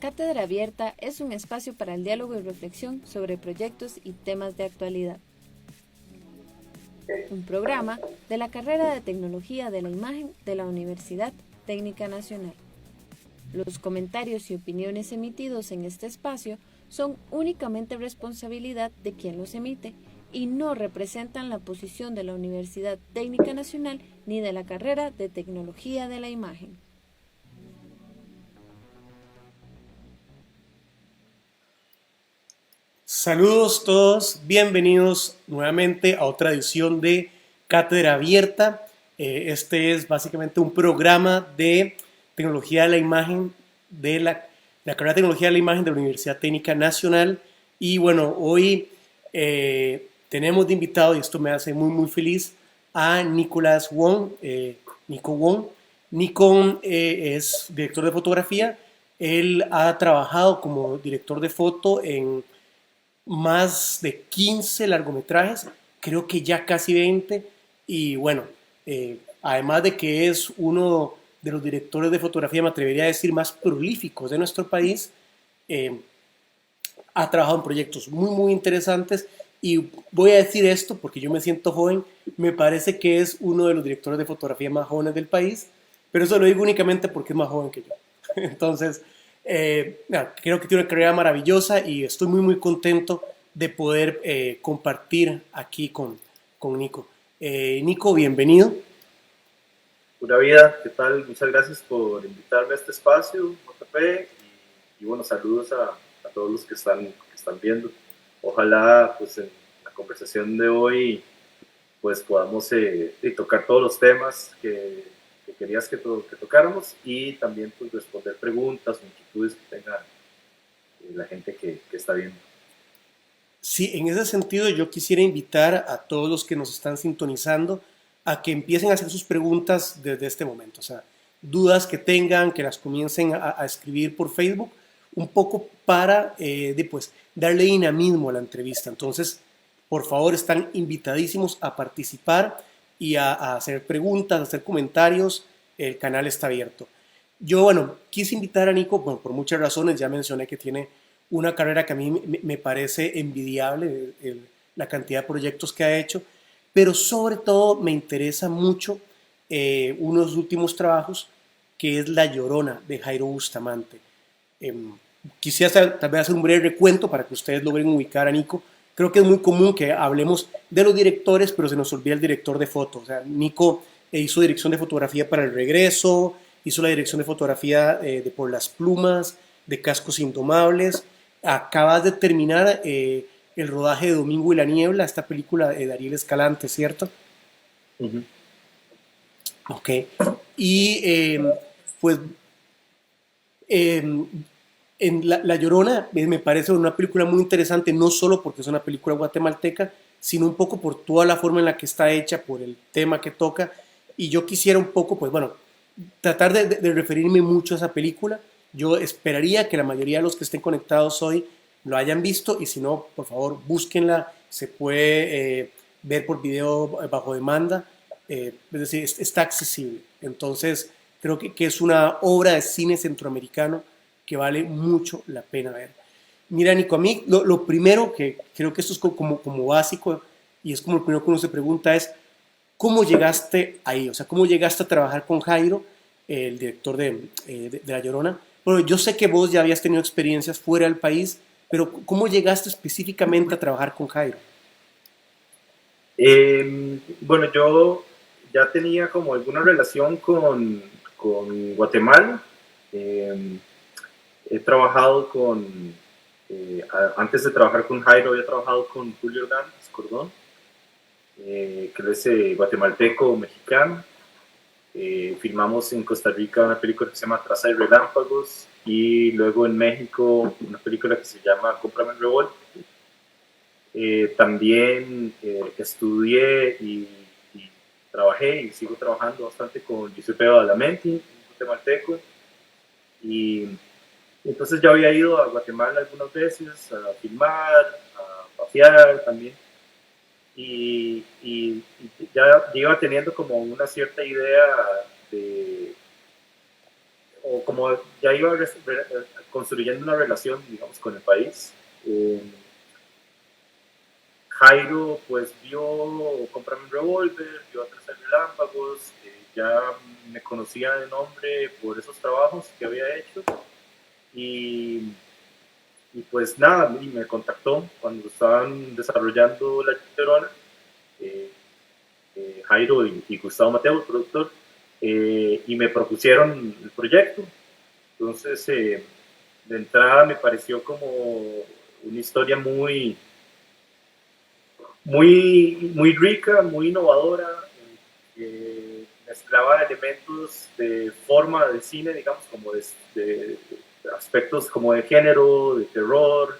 Cátedra Abierta es un espacio para el diálogo y reflexión sobre proyectos y temas de actualidad. Un programa de la carrera de Tecnología de la Imagen de la Universidad Técnica Nacional. Los comentarios y opiniones emitidos en este espacio son únicamente responsabilidad de quien los emite y no representan la posición de la Universidad Técnica Nacional ni de la carrera de Tecnología de la Imagen. Saludos todos, bienvenidos nuevamente a otra edición de Cátedra Abierta. Este es básicamente un programa de tecnología de la imagen de la carrera de tecnología de la imagen de la Universidad Técnica Nacional. Y bueno, hoy tenemos de invitado, y esto me hace muy feliz, a Nicolás Wong, Nico Wong. Nico es director de fotografía. Él ha trabajado como director de foto en más de 15 largometrajes, creo que ya casi 20, y bueno, además de que es uno de los directores de fotografía, me atrevería a decir, más prolíficos de nuestro país, eh, ha trabajado en proyectos muy interesantes, y voy a decir esto porque yo me siento joven, me parece que es uno de los directores de fotografía más jóvenes del país, pero eso lo digo únicamente porque es más joven que yo. Entonces, creo que tiene una carrera maravillosa y estoy muy contento de poder compartir aquí con Nico. Nico, bienvenido. Pura vida, ¿qué tal? Muchas gracias por invitarme a este espacio, JP, y bueno, saludos a todos los que están viendo. Ojalá pues en la conversación de hoy pues podamos tocar todos los temas que querías que tocáramos y también pues responder preguntas o inquietudes que tenga la gente que está viendo. Sí, en ese sentido yo quisiera invitar a todos los que nos están sintonizando a que empiecen a hacer sus preguntas desde este momento. O sea, dudas que tengan, que las comiencen a escribir por Facebook, un poco para pues, darle dinamismo a la entrevista. Entonces, por favor, están invitadísimos a participar y a hacer preguntas, a hacer comentarios. El canal está abierto. Yo, bueno, quise invitar a Nico, bueno, por muchas razones, ya mencioné que tiene una carrera que a mí me parece envidiable, la cantidad de proyectos que ha hecho, pero sobre todo me interesa mucho uno de sus últimos trabajos, que es La Llorona, de Jairo Bustamante. Eh, Quisiera tal vez hacer un breve recuento para que ustedes logren ubicar a Nico. Creo que es muy común que hablemos de los directores, pero se nos olvida el director de foto. O sea, Nico hizo dirección de fotografía para El Regreso, hizo la dirección de fotografía de Por las Plumas, de Cascos Indomables. Acabas de terminar el rodaje de Domingo y la Niebla, esta película de Ariel Escalante, ¿cierto? Uh-huh. Ok. Y pues eh, en La Llorona me parece una película muy interesante, no solo porque es una película guatemalteca, sino un poco por toda la forma en la que está hecha, por el tema que toca. Y yo quisiera un poco, pues bueno, tratar de referirme mucho a esa película. Yo esperaría que la mayoría de los que estén conectados hoy lo hayan visto y si no, por favor, búsquenla. Se puede ver por video bajo demanda. Es decir, está accesible. Entonces, creo que es una obra de cine centroamericano que vale mucho la pena ver. Mira, Nico, a mí lo primero que creo que esto es como básico y es como lo primero que uno se pregunta es, ¿cómo llegaste ahí? O sea, ¿cómo llegaste a trabajar con Jairo, el director de La Llorona? Bueno, yo sé que vos ya habías tenido experiencias fuera del país, pero ¿cómo llegaste específicamente a trabajar con Jairo? Bueno, yo ya tenía como alguna relación con Guatemala. Eh, He trabajado antes de trabajar con Jairo, había trabajado con Julio Hernández Cordón, que él es guatemalteco mexicano. Filmamos en Costa Rica una película que se llama Traza de Relámpagos y luego en México una película que se llama Cómprame el Revolver. También estudié y trabajé y sigo trabajando bastante con Giuseppe Badalamenti, un guatemalteco, y entonces ya había ido a Guatemala algunas veces a filmar, a pasear también, y ya iba teniendo como una cierta idea de, o como ya iba construyendo una relación, digamos, con el país. Jairo pues vio comprarme un revólver, vio Atrás Relámpagos, ya me conocía de nombre por esos trabajos que había hecho y, y pues nada, y me contactó cuando estaban desarrollando La Llorona, Jairo y Gustavo Mateo, el productor, y me propusieron el proyecto. Entonces, de entrada me pareció como una historia muy rica, muy innovadora, mezclaba elementos de forma de cine, digamos, como de aspectos como de género, de terror,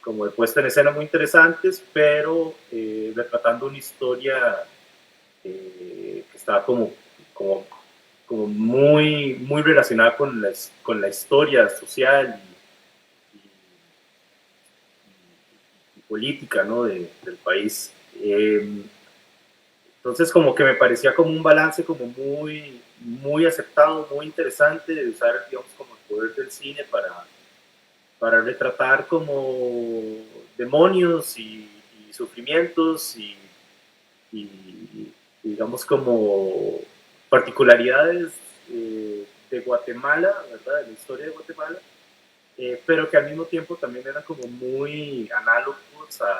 como de puesta en escena muy interesantes, pero retratando una historia que estaba como muy relacionada con la historia social y política, ¿no? Del país. Entonces como que me parecía como un balance como muy aceptado, muy interesante de usar, digamos, como el poder del cine para retratar como demonios y sufrimientos y, digamos como particularidades de Guatemala, ¿verdad? De la historia de Guatemala, pero que al mismo tiempo también eran como muy análogos a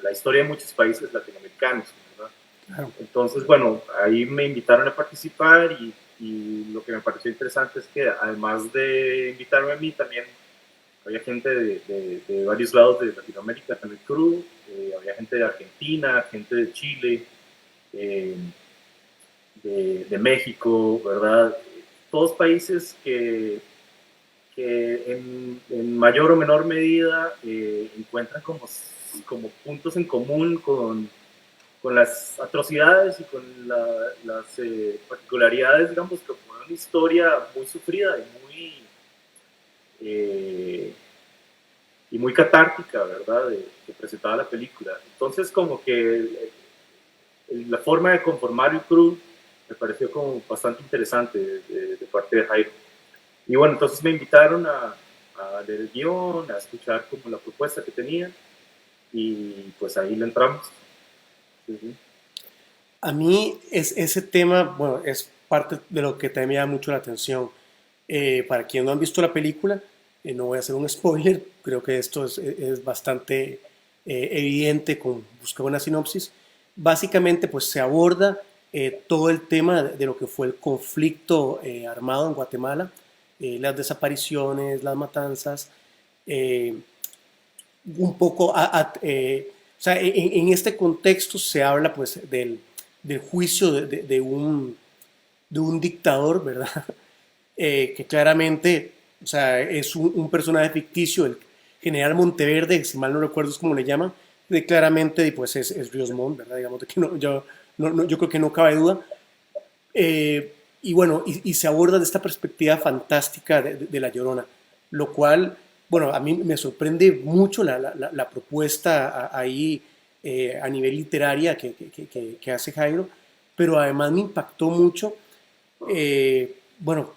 la historia de muchos países latinoamericanos, ¿verdad? Claro. Entonces, bueno, ahí me invitaron a participar y lo que me pareció interesante es que además de invitarme a mí, también había gente de varios lados de Latinoamérica en el crew, había gente de Argentina, gente de Chile, eh, de México, ¿verdad? Todos países que en mayor o menor medida encuentran como puntos en común con las atrocidades y con las particularidades, digamos, como una historia muy sufrida y muy catártica, ¿verdad?, que presentaba la película. Entonces, como que la forma de conformar el crew me pareció como bastante interesante de parte de Jairo. Y bueno, entonces me invitaron a leer el guión, a escuchar como la propuesta que tenían y pues ahí le entramos. Sí. A mí ese tema, bueno, es parte de lo que también me llama mucho la atención. Para quienes no han visto la película, no voy a hacer un spoiler, creo que esto es bastante evidente con buscar una sinopsis. Básicamente, pues se aborda todo el tema de lo que fue el conflicto armado en Guatemala, las desapariciones, las matanzas, eh, un poco, o sea, en este contexto se habla pues del juicio de un dictador, ¿verdad? Que claramente, o sea, es un personaje ficticio, el general Monteverde, si mal no recuerdo es como le llaman, de claramente pues es Ríos Montt, ¿verdad? Digamos de que yo creo que no cabe duda. Y bueno, y se aborda de esta perspectiva fantástica de La Llorona, lo cual, bueno, a mí me sorprende mucho la propuesta ahí a nivel literaria que hace Jairo, pero además me impactó mucho, bueno,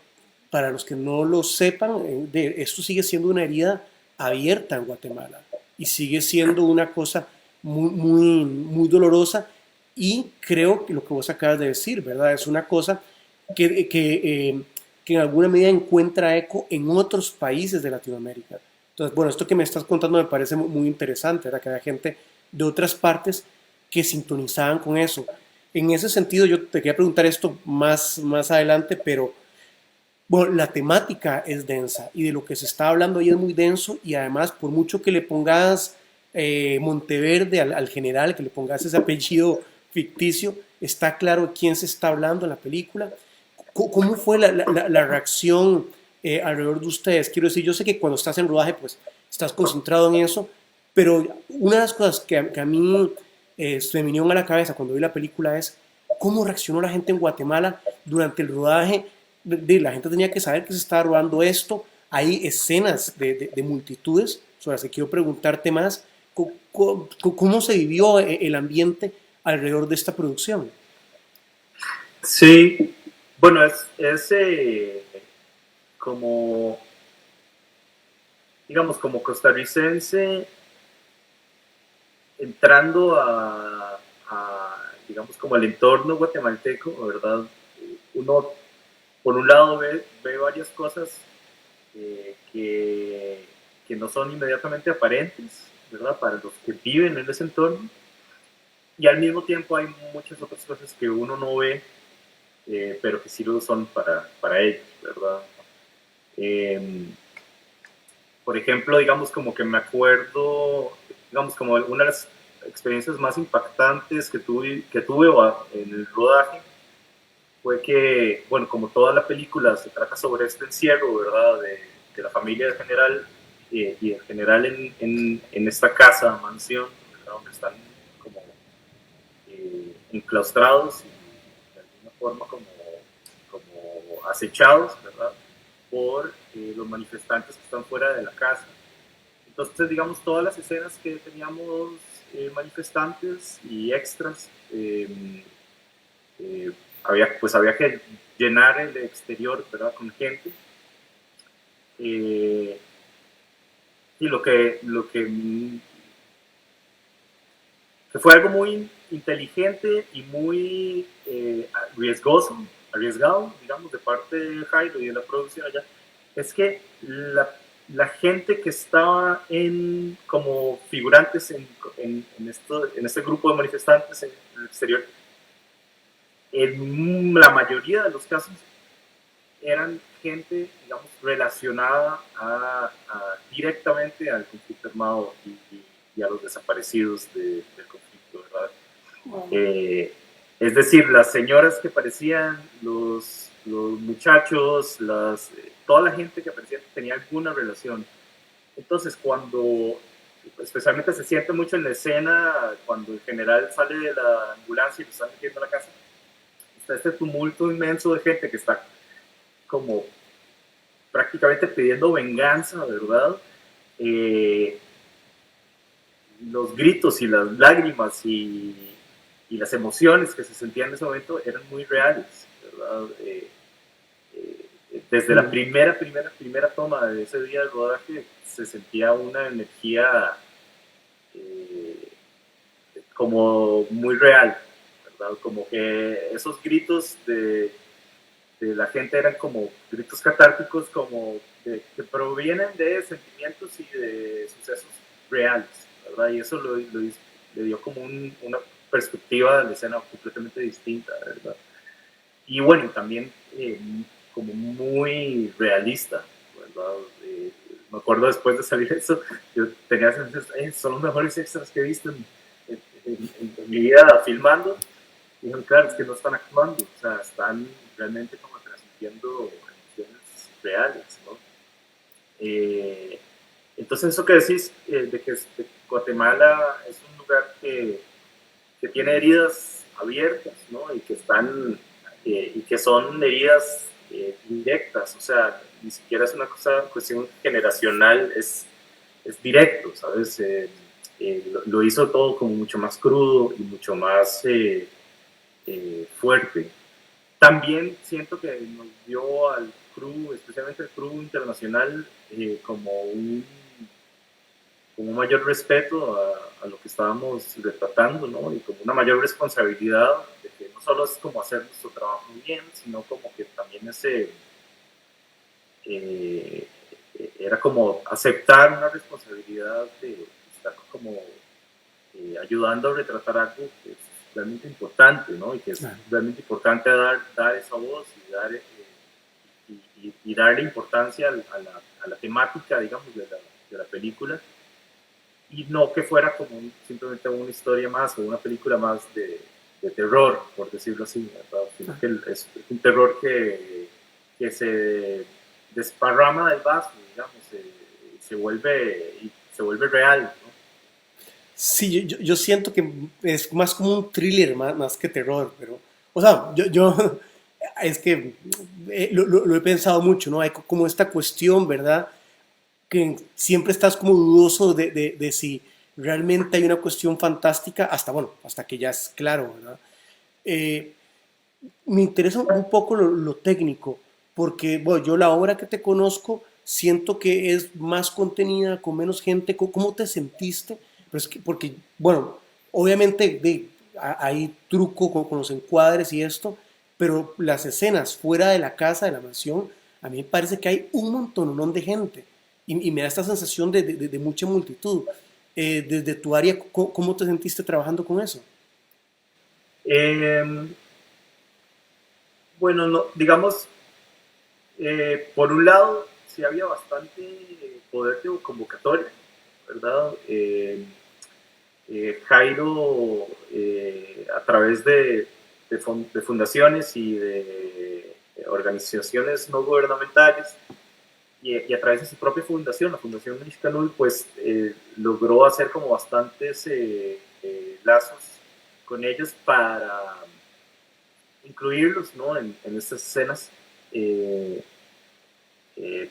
para los que no lo sepan, esto sigue siendo una herida abierta en Guatemala y sigue siendo una cosa muy dolorosa y creo que lo que vos acabas de decir, ¿verdad? Es una cosa que en alguna medida encuentra eco en otros países de Latinoamérica. Entonces, bueno, esto que me estás contando me parece muy interesante, ¿verdad? Que haya gente de otras partes que sintonizaban con eso. En ese sentido, yo te quería preguntar esto más adelante, pero bueno, la temática es densa y de lo que se está hablando ahí es muy denso y además, por mucho que le pongas Monteverde al general, que le pongas ese apellido ficticio, está claro quién se está hablando en la película. ¿Cómo fue la reacción alrededor de ustedes? Quiero decir, yo sé que cuando estás en rodaje, pues estás concentrado en eso, pero una de las cosas que a mí se me vinieron a la cabeza cuando vi la película es cómo reaccionó la gente en Guatemala durante el rodaje. La gente tenía que saber que se estaba rodando esto. Hay escenas de multitudes, sobre las que quiero preguntarte más. ¿Cómo se vivió el ambiente alrededor de esta producción? Sí, Bueno, es como, digamos, como costarricense entrando digamos, como el entorno guatemalteco, ¿verdad? Uno, por un lado, ve varias cosas que no son inmediatamente aparentes, ¿verdad? Para los que viven en ese entorno. Y al mismo tiempo hay muchas otras cosas que uno no ve, pero que sí lo son para ellos, ¿verdad? Eh, por ejemplo, digamos como que me acuerdo, digamos como una de las experiencias más impactantes que tuve en el rodaje fue que, bueno, como toda la película se trata sobre este encierro, ¿verdad? De la familia en general y en general en esta casa, mansión, ¿verdad? Donde están como enclaustrados y de alguna forma como acechados, ¿verdad? Por los manifestantes que están fuera de la casa. Entonces, digamos, todas las escenas que teníamos manifestantes y extras, había que llenar el exterior, ¿verdad? Con gente. Eh, y que fue algo muy inteligente y muy arriesgado, digamos, de parte de Jairo y de la producción allá, es que la gente que estaba como figurantes en este grupo de manifestantes en el exterior, en la mayoría de los casos eran gente, digamos, relacionada directamente al conflicto armado y a los desaparecidos del conflicto, ¿verdad? Wow. Es decir, las señoras que parecían, los muchachos, toda la gente que parecía tenía alguna relación. Entonces, especialmente se siente mucho en la escena, cuando el general sale de la ambulancia y lo están metiendo a la casa, está este tumulto inmenso de gente que está como prácticamente pidiendo venganza, ¿verdad? Los gritos y las lágrimas y las emociones que se sentían en ese momento eran muy reales, ¿verdad? Desde la primera toma de ese día del rodaje se sentía una energía como muy real, ¿verdad? Como que esos gritos de la gente eran como gritos catárticos, como que provienen de sentimientos y de sucesos reales, ¿verdad? Y eso le dio como una perspectiva de la escena completamente distinta, ¿verdad? Y bueno, también como muy realista, ¿verdad? Me acuerdo después de salir eso, yo tenía sensación, son los mejores extras que he visto en mi vida filmando. Y dijeron, claro, es que no están actuando, o sea, están realmente como transmitiendo emociones reales, ¿no? Entonces eso que decís, de que Guatemala es un lugar que tiene heridas abiertas, ¿no? Y que son heridas directas, o sea, ni siquiera es una cuestión generacional, es directo, ¿sabes? Lo hizo todo como mucho más crudo y mucho más fuerte. También siento que nos dio al crew, especialmente al crew internacional, como un mayor respeto a lo que estábamos retratando, ¿no? Y como una mayor responsabilidad de que no solo es como hacer nuestro trabajo bien, sino como que también era como aceptar una responsabilidad de estar como ayudando a retratar algo que es realmente importante, ¿no? Y que es realmente importante dar esa voz y darle importancia a la temática, digamos, de la película, y no que fuera como simplemente una historia más o una película más de terror, por decirlo así, ¿verdad? Sino que es un terror que se desparrama del vaso, digamos, se vuelve real, ¿no? Sí, yo siento que es más como un thriller más que terror, pero, o sea, es que lo he pensado mucho, ¿no? Hay como esta cuestión, ¿verdad? Que siempre estás como dudoso de si realmente hay una cuestión fantástica, hasta, bueno, hasta que ya es claro, ¿verdad? Me interesa un poco lo técnico, porque bueno, yo la obra que te conozco siento que es más contenida, con menos gente. ¿Cómo te sentiste? Pero es que, porque, bueno, obviamente hay truco con los encuadres y esto, pero las escenas fuera de la casa, de la mansión, a mí me parece que hay un montón de gente y me da esta sensación de mucha multitud. Desde tu área, ¿cómo te sentiste trabajando con eso? Eh, bueno, no, digamos, por un lado, sí había bastante poder de convocatoria, ¿verdad? Jairo, a través de fundaciones y de organizaciones no gubernamentales, y a través de su propia fundación, la Fundación Mexicano, pues logró hacer como bastantes lazos con ellos para incluirlos, ¿no? En estas escenas. Eh, eh,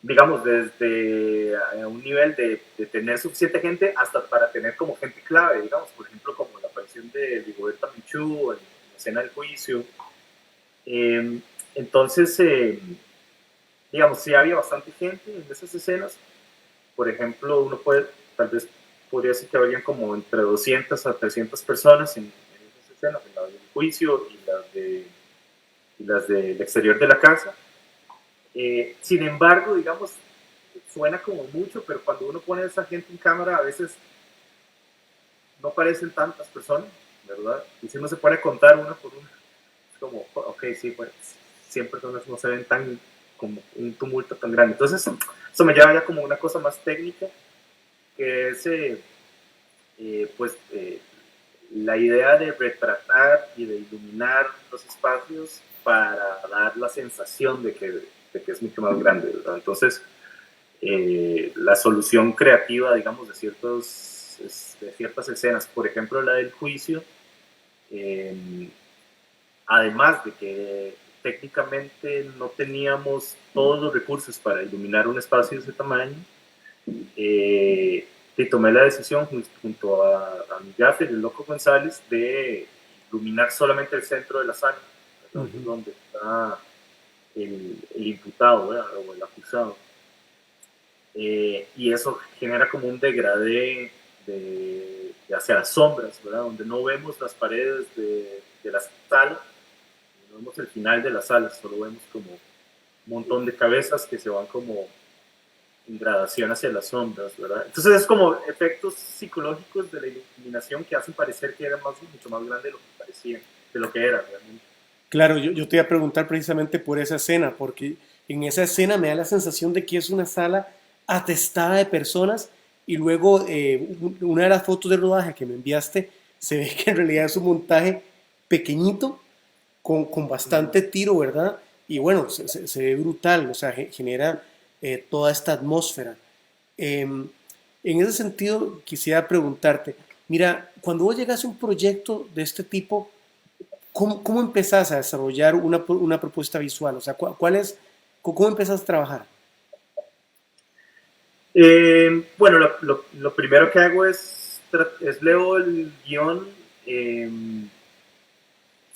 digamos, desde un nivel de tener suficiente gente hasta para tener como gente clave, digamos, por ejemplo, como la aparición de Rigoberta Menchú en la escena del juicio. Eh, entonces, digamos, sí había bastante gente en esas escenas. Por ejemplo, uno puede, tal vez podría decir que habrían como entre 200 a 300 personas en esas escenas, en la del juicio y las del exterior de la casa. Sin embargo, digamos, suena como mucho, pero cuando uno pone a esa gente en cámara, a veces no parecen tantas personas, ¿verdad? Y si uno se pone a contar una por una, es como, ok, sí, pues 100 personas no se ven tan como un tumulto tan grande. Entonces, eso me lleva ya como una cosa más técnica, que es, pues, la idea de retratar y de iluminar los espacios para dar la sensación de que es mucho más grande, ¿verdad? Entonces, la solución creativa, digamos, de ciertas escenas, por ejemplo, la del juicio, eh, además de que técnicamente no teníamos todos los recursos para iluminar un espacio de ese tamaño, eh, y tomé la decisión junto a mi gaffer, el Loco González, de iluminar solamente el centro de la sala, ¿verdad? Ujú. Donde está el imputado, ¿verdad? O el acusado. Y eso genera como un degradé hacia las sombras, ¿verdad? Donde no vemos las paredes de la sala, no vemos el final de la sala, solo vemos como un montón de cabezas que se van como en gradación hacia las sombras, ¿verdad? Entonces es como efectos psicológicos de la iluminación que hacen parecer que era mucho más grande de lo que parecía, de lo que era realmente. Claro, yo te iba a preguntar precisamente por esa escena, porque en esa escena me da la sensación de que es una sala atestada de personas y luego una de las fotos de rodaje que me enviaste se ve que en realidad es un montaje pequeñito con bastante tiro, ¿verdad? Y bueno, se ve brutal, o sea, genera toda esta atmósfera. En ese sentido, quisiera preguntarte, mira, cuando vos llegas a un proyecto de este tipo, ¿cómo empezás a desarrollar una propuesta visual? O sea, ¿cómo empezás a trabajar? Bueno, lo primero que hago es leo el guión, eh,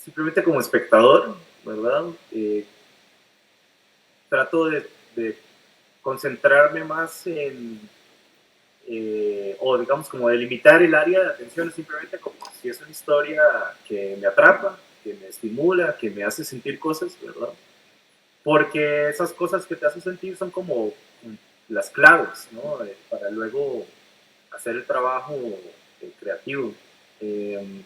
simplemente como espectador, ¿verdad? Trato de concentrarme más o digamos como delimitar el área de atención, simplemente como si es una historia que me atrapa, que me estimula, que me hace sentir cosas, ¿verdad? Porque esas cosas que te hacen sentir son como las claves, ¿no? Para luego hacer el trabajo creativo. Eh,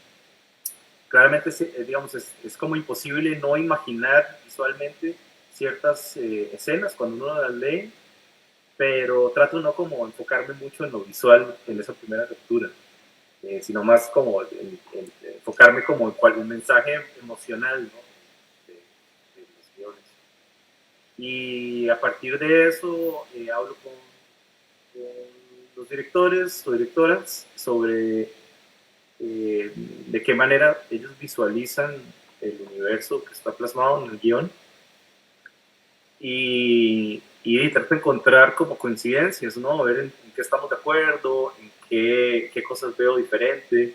Claramente, digamos, es como imposible no imaginar visualmente ciertas escenas cuando uno las lee, pero trato no como enfocarme mucho en lo visual en esa primera lectura, sino más como en enfocarme como en un mensaje emocional, ¿no? de los guiones. Y a partir de eso hablo con los directores o directoras sobre de qué manera ellos visualizan el universo que está plasmado en el guión y trato de encontrar como coincidencias, ¿no? A ver en qué estamos de acuerdo, en qué cosas veo diferente,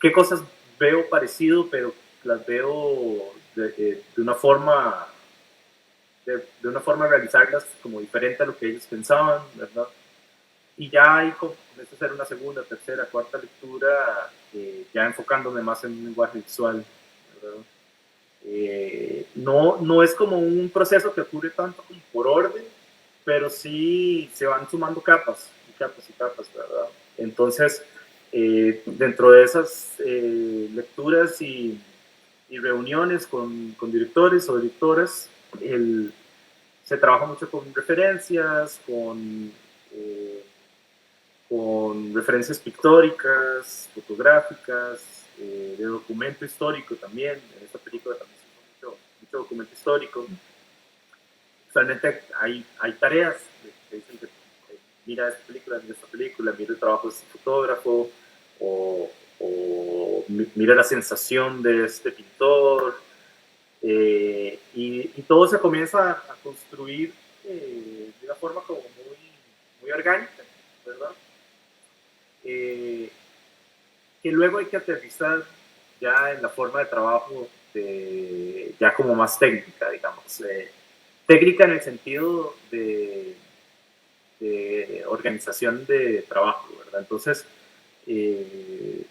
qué cosas veo parecido, pero las veo de una forma de una forma de realizarlas como diferente a lo que ellos pensaban, ¿verdad? Y ya ahí comienzo a hacer una segunda, tercera, cuarta lectura, ya enfocándome más en un lenguaje visual, ¿verdad? No es como un proceso que ocurre tanto como por orden, pero sí se van sumando capas y capas y capas, ¿verdad? Entonces, dentro de esas lecturas y reuniones con directores o directoras, se trabaja mucho eh, con referencias pictóricas, fotográficas, de documento histórico también. En esta película también se usa mucho documento histórico. Usualmente hay tareas que dicen que mira esta película, mira el trabajo de este fotógrafo, o mira la sensación de este pintor, y todo se comienza a construir de una forma como muy orgánica, ¿verdad? Que luego hay que aterrizar ya en la forma de trabajo ya como más técnica, digamos. Técnica en el sentido de organización de trabajo, ¿verdad? Entonces, sí,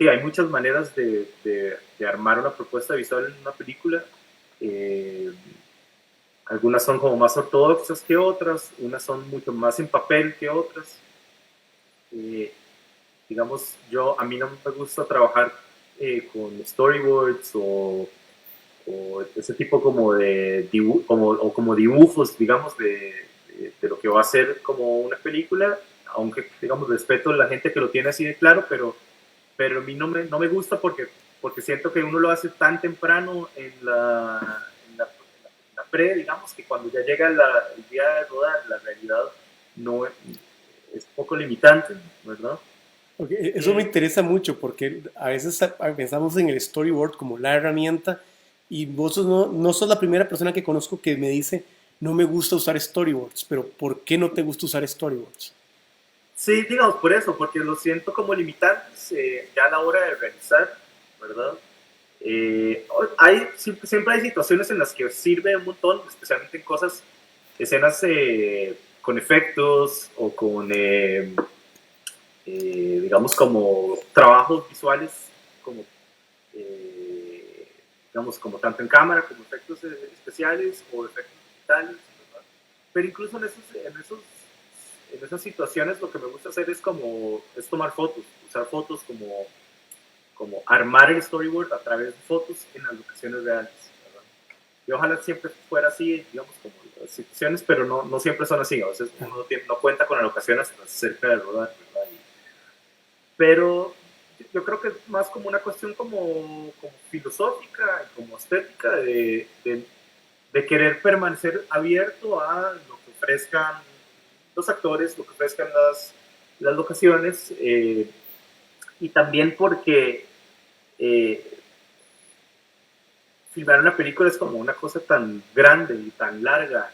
hay muchas maneras de armar una propuesta visual en una película. Eh, Algunas son como más ortodoxas que otras, unas son mucho más en papel que otras. Eh, digamos, a mí no me gusta trabajar con storyboards o ese tipo como de como dibujos, digamos, de lo que va a ser como una película, aunque, digamos, respeto a la gente que lo tiene así de claro, pero a mí no me gusta porque siento que uno lo hace tan temprano en la pre, digamos, que cuando ya llega el día de rodar, la realidad no es poco limitante, ¿verdad? Okay, eso me interesa mucho porque a veces pensamos en el storyboard como la herramienta y vos no sos la primera persona que conozco que me dice no me gusta usar storyboards, pero ¿por qué no te gusta usar storyboards? Sí, digamos por eso, porque lo siento como limitantes ya a la hora de realizar, ¿verdad? Siempre hay situaciones en las que sirve un montón, especialmente en escenas con efectos o con, digamos, como trabajos visuales, como, eh, digamos, como tanto en cámara como efectos especiales o efectos digitales, ¿verdad? Pero incluso en esas situaciones lo que me gusta hacer es tomar fotos, usar fotos como armar el storyboard a través de fotos en las locaciones reales, ¿verdad? Y ojalá siempre fuera así, digamos, como las situaciones, pero no siempre son así. A veces uno no cuenta con la locación hasta cerca de rodar, ¿verdad? Pero yo creo que es más como una cuestión como filosófica y como estética de querer permanecer abierto a lo que ofrezcan los actores, lo que ofrezcan las locaciones, y también porque eh, filmar una película es como una cosa tan grande y tan larga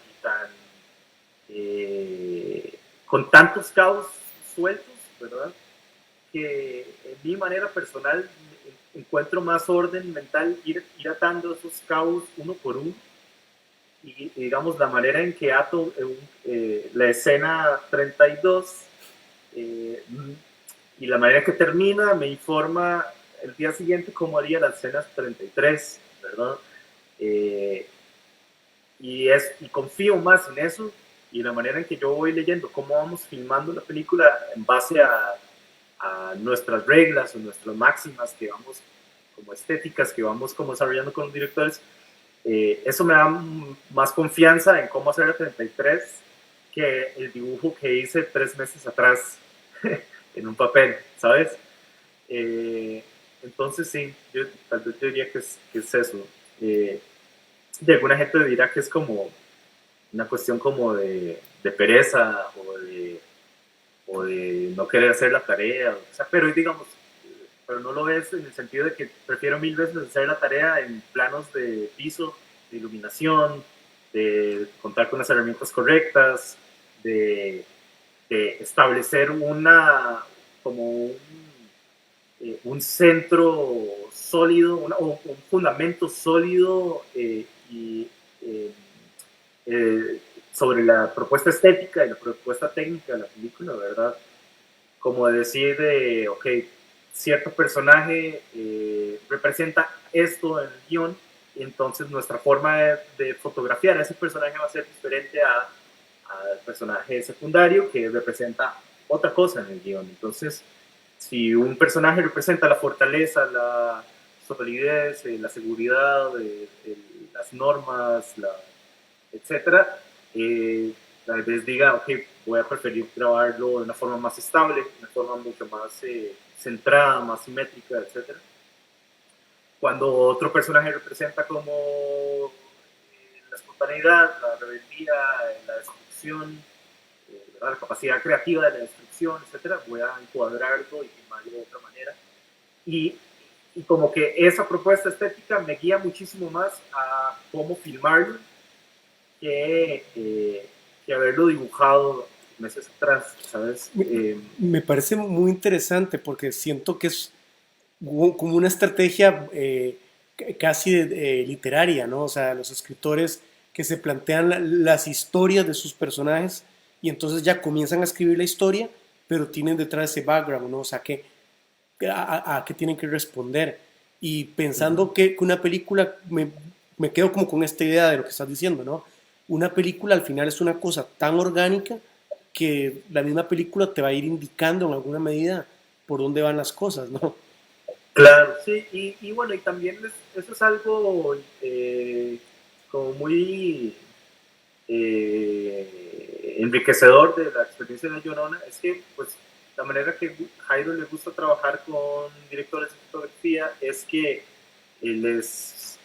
y con tantos cabos sueltos, ¿verdad? Que en mi manera personal encuentro más orden mental ir atando esos cabos uno por uno y digamos la manera en que ato la escena 32 eh, y la manera que termina me informa el día siguiente cómo haría las escenas 33, ¿verdad? Eh, y confío más en eso y la manera en que yo voy leyendo cómo vamos filmando la película en base a nuestras reglas o nuestras máximas que vamos como estéticas que vamos como desarrollando con los directores, eso me da más confianza en cómo hacer el 33 que el dibujo que hice 3 meses atrás en un papel, ¿sabes? Eh, entonces sí, tal vez yo diría que es eso. De alguna gente dirá que es como una cuestión como de pereza o de no querer hacer la tarea, o sea, pero digamos, pero no lo es en el sentido de que prefiero mil veces hacer la tarea en planos de piso, de iluminación, de contar con las herramientas correctas, de, de establecer como un centro sólido, un fundamento sólido y sobre la propuesta estética y la propuesta técnica de la película, ¿verdad? Como decir, ok, cierto personaje representa esto en el guión, y entonces nuestra forma de fotografiar a ese personaje va a ser diferente al personaje secundario que representa otra cosa en el guión. Entonces, si un personaje representa la fortaleza, la solidez, la seguridad, las normas, etcétera, tal vez diga, ok, voy a preferir grabarlo de una forma más estable, de una forma mucho más centrada, más simétrica, etcétera. Cuando otro personaje representa como la espontaneidad, la rebeldía, la destrucción, la capacidad creativa de la destrucción, etcétera, voy a encuadrarlo y filmarlo de otra manera. Y, y como que esa propuesta estética me guía muchísimo más a cómo filmarlo que haberlo dibujado meses atrás, ¿sabes? Me parece muy interesante porque siento que es como una estrategia casi literaria, ¿no? O sea, los escritores que se plantean las historias de sus personajes y entonces ya comienzan a escribir la historia, pero tienen detrás ese background, ¿no? O sea, a qué tienen que responder. Y pensando que una película, me quedo como con esta idea de lo que estás diciendo, ¿no? Una película al final es una cosa tan orgánica que la misma película te va a ir indicando en alguna medida por dónde van las cosas, ¿no? Claro, sí, y bueno, y también eso es algo como muy enriquecedor de la experiencia de Llorona, es que pues la manera que Jairo le gusta trabajar con directores de fotografía es que les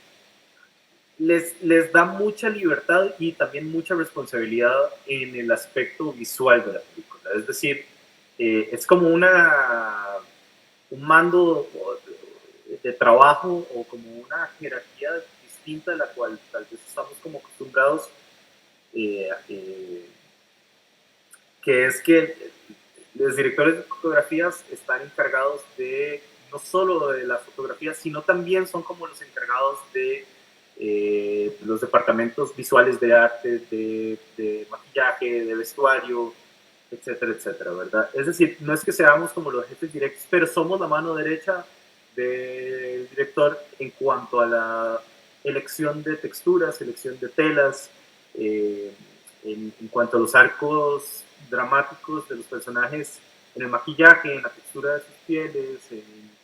da mucha libertad y también mucha responsabilidad en el aspecto visual de la película. Es decir, es como un mando de trabajo o como una jerarquía distinta a la cual tal vez estamos como acostumbrados, que es que los directores de fotografías están encargados de no solo de la fotografía, sino también son como los encargados de los departamentos visuales de arte, de maquillaje, de vestuario, etcétera, etcétera, ¿verdad? Es decir, no es que seamos como los jefes directos, pero somos la mano derecha del director en cuanto a la elección de texturas, elección de telas, en cuanto a los arcos dramáticos de los personajes en el maquillaje, en la textura de sus pieles, en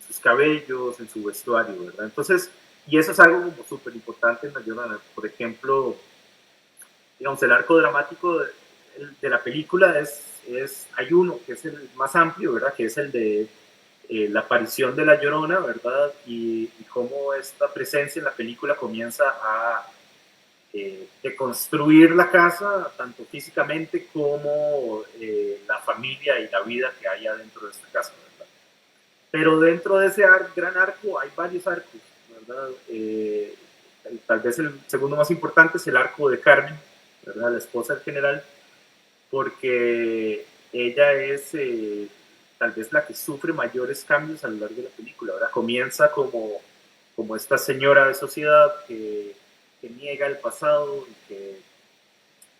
sus cabellos, en su vestuario, ¿verdad? Entonces, y eso es algo como súper importante en la Llorona. Por ejemplo, digamos, el arco dramático de la película hay uno que es el más amplio, ¿verdad? Que es el de la aparición de la Llorona, ¿verdad? Y cómo esta presencia en la película comienza a deconstruir la casa, tanto físicamente como la familia y la vida que hay adentro de esta casa, ¿verdad? Pero dentro de ese gran arco hay varios arcos, ¿verdad? Tal vez el segundo más importante es el arco de Carmen, ¿verdad? La esposa del general, porque ella es tal vez la que sufre mayores cambios a lo largo de la película, ¿verdad? Comienza como esta señora de sociedad que niega el pasado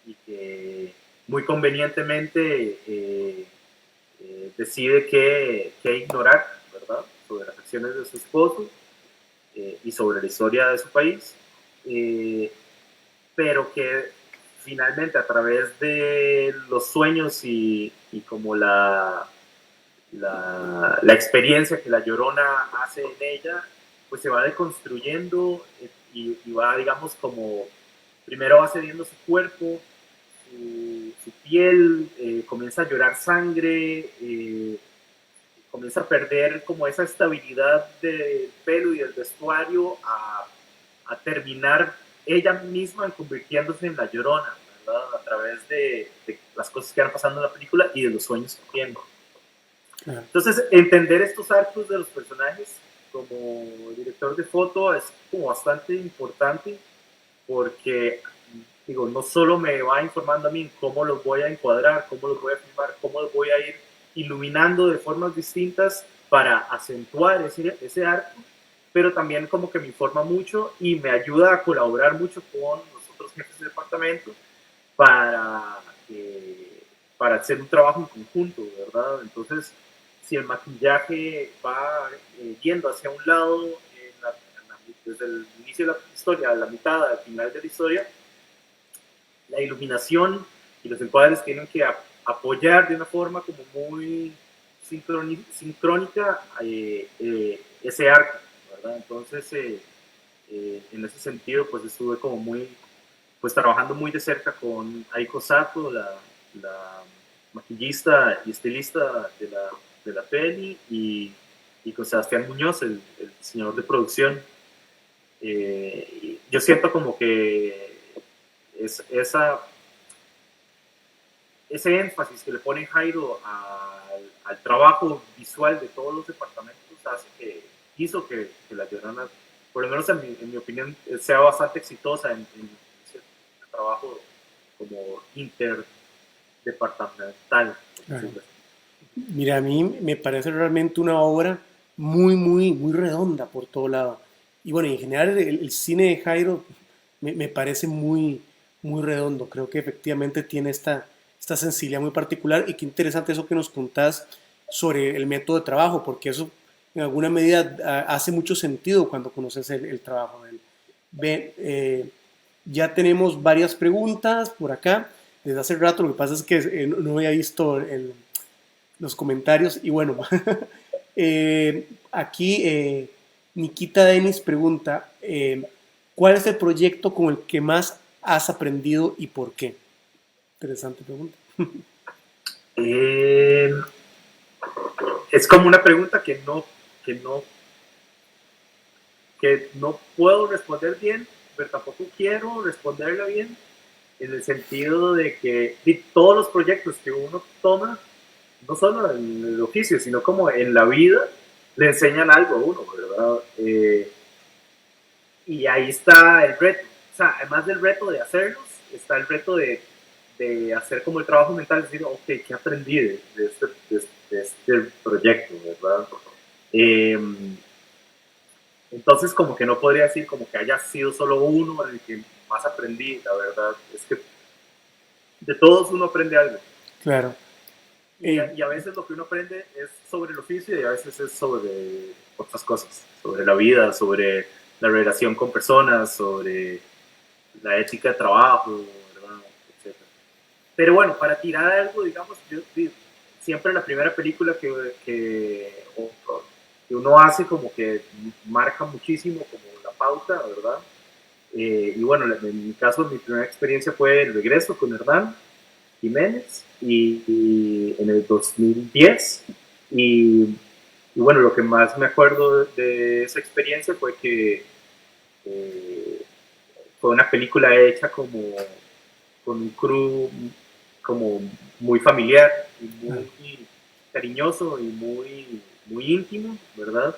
y que muy convenientemente decide que ignorar, ¿verdad? Sobre las acciones de su esposo y sobre la historia de su país, pero que finalmente a través de los sueños y como la experiencia que la Llorona hace en ella, pues se va deconstruyendo y va, digamos, como primero va cediendo su cuerpo, su piel, comienza a llorar sangre, comienza a perder como esa estabilidad del pelo y del vestuario a terminar ella misma convirtiéndose en la Llorona, ¿verdad? A través de las cosas que van pasando en la película y de los sueños que tiene. Claro. Entonces, entender estos arcos de los personajes como director de foto es como bastante importante porque, digo, no solo me va informando a mí cómo los voy a encuadrar, cómo los voy a filmar, cómo los voy a ir iluminando de formas distintas para acentuar ese arco, pero también como que me informa mucho y me ayuda a colaborar mucho con los otros jefes de departamento para, para hacer un trabajo en conjunto, ¿verdad? Entonces, si el maquillaje va yendo hacia un lado desde el inicio de la historia a la mitad, al final de la historia, la iluminación y los encuadres tienen que apoyar de una forma como muy sincrónica ese arco, ¿verdad? Entonces, en ese sentido, pues estuve como muy, pues trabajando muy de cerca con Aiko Sato, la maquillista y estilista de la peli, y con Sebastián Muñoz, el diseñador de producción. Yo siento como que ese énfasis que le pone Jairo al trabajo visual de todos los departamentos hizo que la Llorona, por lo menos en mi opinión, sea bastante exitosa en ese trabajo como interdepartamental. Claro. Mira, a mí me parece realmente una obra muy redonda por todo lado. Y bueno, en general el cine de Jairo me parece muy redondo. Creo que efectivamente tiene esta sensibilidad muy particular y qué interesante eso que nos contás sobre el método de trabajo, porque eso en alguna medida hace mucho sentido cuando conoces el trabajo de él. Ve, ya tenemos varias preguntas por acá. Desde hace rato, lo que pasa es que no había visto los comentarios y bueno, aquí Nikita Denis pregunta, ¿cuál es el proyecto con el que más has aprendido y por qué? Interesante pregunta. Es como una pregunta que no puedo responder bien, pero tampoco quiero responderla bien, en el sentido de que todos los proyectos que uno toma, no solo en el oficio, sino como en la vida, le enseñan algo a uno, ¿verdad? Y ahí está el reto. O sea, además del reto de hacerlos, está el reto de hacer como el trabajo mental, decir, ok, ¿qué aprendí de este proyecto, verdad? Entonces, como que no podría decir como que haya sido solo uno en el que más aprendí, la verdad. Es que de todos uno aprende algo. Claro. Y a veces lo que uno aprende es sobre el oficio y a veces es sobre otras cosas, sobre la vida, sobre la relación con personas, sobre la ética de trabajo, ¿verdad? Etcétera. Pero bueno, para tirar algo, digamos, siempre la primera película que uno hace como que marca muchísimo como la pauta, ¿verdad? Y bueno, en mi caso, mi primera experiencia fue El Regreso con Hernán Jiménez y en el 2010. Y bueno, lo que más me acuerdo de esa experiencia fue que fue una película hecha como con un crew como muy familiar y muy cariñoso y muy íntimo, ¿verdad?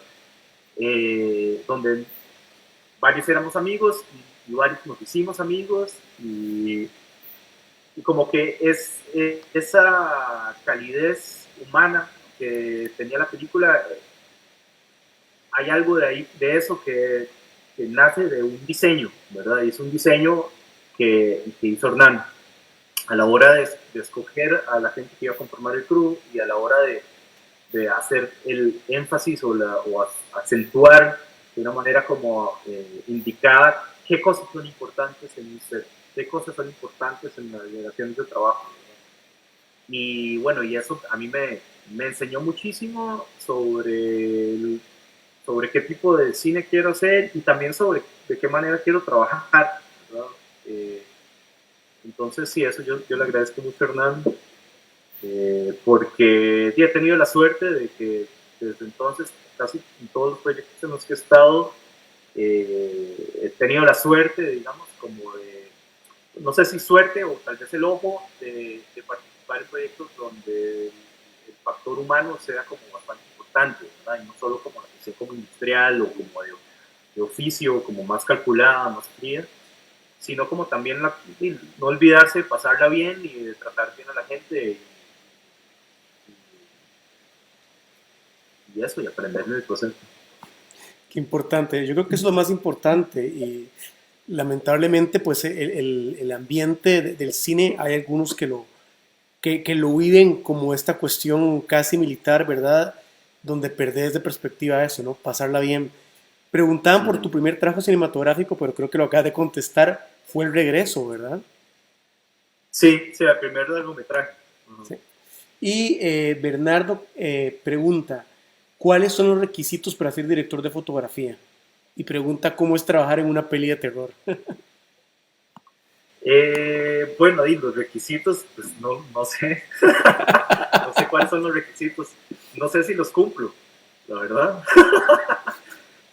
Donde varios éramos amigos y varios nos hicimos amigos y como que esa calidez humana que tenía la película, hay algo de ahí, de eso que nace de un diseño, ¿verdad? Y es un diseño que hizo Hernán a la hora de escoger a la gente que iba a conformar el crew y a la hora de hacer el énfasis o acentuar de una manera como indicada qué cosas son importantes en un set, qué cosas son importantes en las relaciones de trabajo, ¿verdad? Y bueno, y eso a mí me enseñó muchísimo sobre qué tipo de cine quiero hacer y también sobre de qué manera quiero trabajar, ¿verdad? Entonces, sí, eso yo le agradezco mucho a Hernán, porque he tenido la suerte de que desde entonces, casi en todos los proyectos en los que he estado, he tenido la suerte, digamos, como de, no sé si suerte o tal vez el ojo de participar en proyectos donde el factor humano sea como bastante importante, ¿verdad? Y no solo como la cuestión como industrial o como de oficio, como más calculada, más fría, sino como también no olvidarse de pasarla bien y de tratar bien a la gente eso, y aprender en el proceso. Qué importante. Yo creo que eso es lo más importante y lamentablemente pues el ambiente del cine hay algunos que lo viven como esta cuestión casi militar, ¿verdad? Donde perdés de perspectiva eso, ¿no? Pasarla bien. Preguntaban por tu primer trabajo cinematográfico, pero creo que lo acabas de contestar. Fue El Regreso, ¿verdad? Sí, sí, el primer largometraje. Sí. Y Bernardo pregunta, ¿cuáles son los requisitos para ser director de fotografía? Y pregunta cómo es trabajar en una peli de terror. Bueno, y los requisitos, pues no sé. No sé cuáles son los requisitos. No sé si los cumplo, la verdad.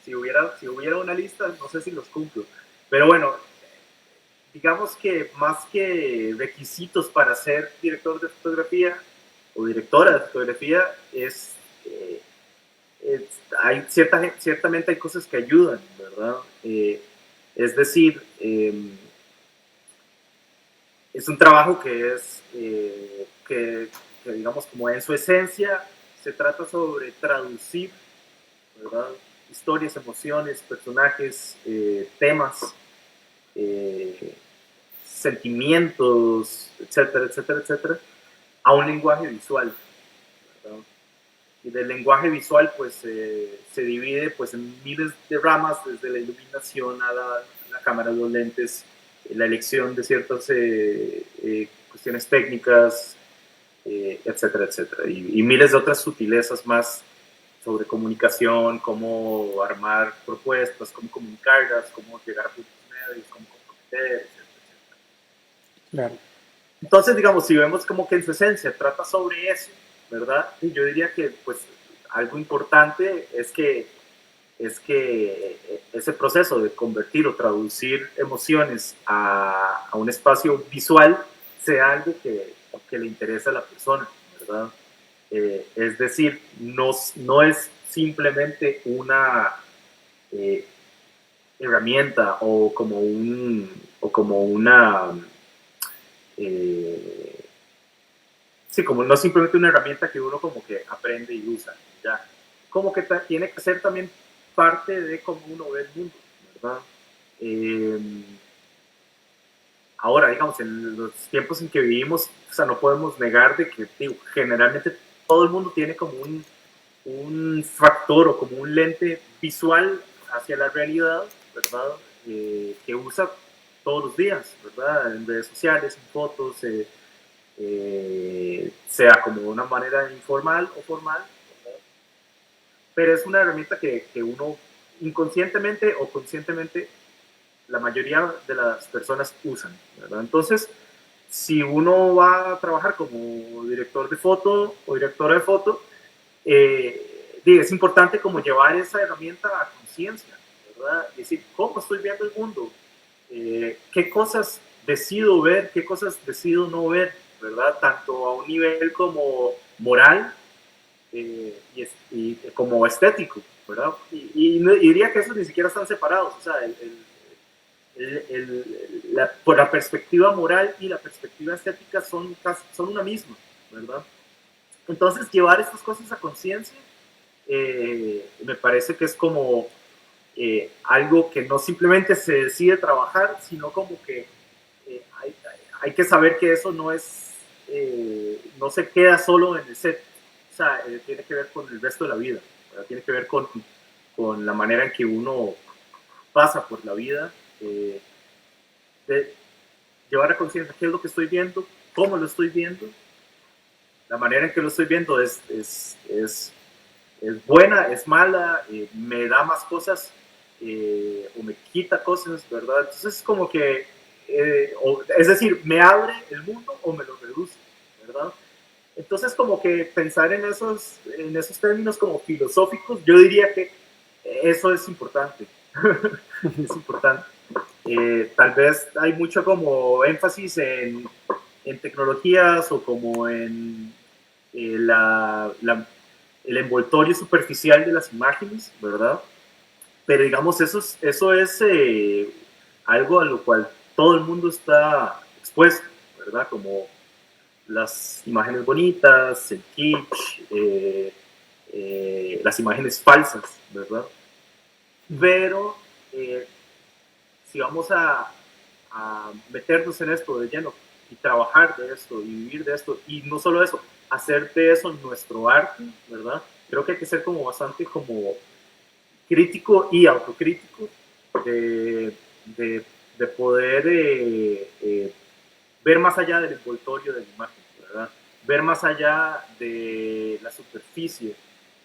Si hubiera una lista, no sé si los cumplo. Pero bueno, digamos que más que requisitos para ser director de fotografía o directora de fotografía, eh, hay ciertamente hay cosas que ayudan, ¿verdad? Es decir, es un trabajo que, digamos, como en su esencia, se trata sobre traducir, ¿verdad? Historias, emociones, personajes, temas, eh, sentimientos, etcétera, etcétera, etcétera, a un lenguaje visual, ¿verdad? Y del lenguaje visual, pues, se divide pues, en miles de ramas, desde la iluminación a la cámara, los lentes, la elección de ciertas cuestiones técnicas, etcétera, etcétera. Y miles de otras sutilezas más sobre comunicación, cómo armar propuestas, cómo comunicarlas, cómo llegar a puntos medios, cómo comprometer, etcétera, etcétera. Claro. Entonces, digamos, si vemos como que en su esencia trata sobre eso, ¿verdad? Y yo diría que, pues, algo importante es que ese proceso de convertir o traducir emociones a un espacio visual sea algo que le interesa a la persona, ¿verdad? Es decir, no es simplemente una eh, herramienta o como una eh, sí, como no simplemente una herramienta que uno como que aprende y usa, ya. Como que tiene que ser también parte de cómo uno ve el mundo, ¿verdad? Eh, Ahora, digamos, en los tiempos en que vivimos, o sea, no podemos negar de que, digo, generalmente todo el mundo tiene como un factor o como un lente visual hacia la realidad, ¿verdad? Que usa todos los días, ¿verdad? En redes sociales, en fotos, sea como de una manera informal o formal, ¿verdad? Pero es una herramienta que uno inconscientemente o conscientemente la mayoría de las personas usan, ¿verdad? Entonces, si uno va a trabajar como director de foto o directora de foto, es importante como llevar esa herramienta a conciencia, ¿verdad? Es decir, ¿cómo estoy viendo el mundo? ¿Qué cosas decido ver? ¿Qué cosas decido no ver? ¿Verdad? Tanto a un nivel como moral y como estético, ¿verdad? Y diría que esos ni siquiera están separados, o sea, por la perspectiva moral y la perspectiva estética son una misma, ¿verdad? Entonces, llevar estas cosas a conciencia me parece que es como algo que no simplemente se decide trabajar, sino como que hay que saber que eso no se queda solo en el set, o sea, tiene que ver con el resto de la vida, ¿verdad? Tiene que ver con la manera en que uno pasa por la vida, de llevar a conciencia qué es lo que estoy viendo, cómo lo estoy viendo, la manera en que lo estoy viendo es buena, es mala, me da más cosas o me quita cosas, ¿verdad? Entonces es como que, es decir, me abre el mundo o me lo reduce, ¿verdad? Entonces como que pensar en esos términos como filosóficos, yo diría que eso es importante, es importante. Tal vez hay mucho como énfasis en tecnologías o como en el envoltorio superficial de las imágenes, ¿verdad? Pero digamos, eso es algo a lo cual todo el mundo está expuesto, ¿verdad? Como las imágenes bonitas, el kitsch, las imágenes falsas, ¿verdad? Pero si vamos a meternos en esto de lleno y trabajar de esto y vivir de esto, y no solo eso, hacer de eso nuestro arte, ¿verdad? Creo que hay que ser como bastante como crítico y autocrítico de, de poder ver más allá del envoltorio de la imagen, ¿verdad? Ver más allá de la superficie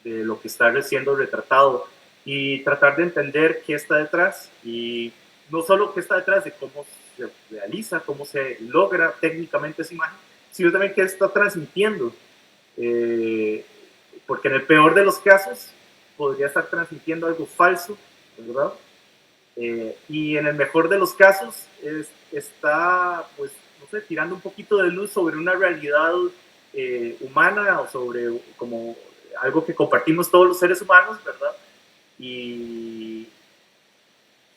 de lo que está siendo retratado y tratar de entender qué está detrás y no solo qué está detrás de cómo se realiza, cómo se logra técnicamente esa imagen, sino también qué está transmitiendo. Eh, porque en el peor de los casos podría estar transmitiendo algo falso, ¿verdad? Y en el mejor de los casos está, pues, no sé, tirando un poquito de luz sobre una realidad humana o sobre como algo que compartimos todos los seres humanos, ¿verdad? Y,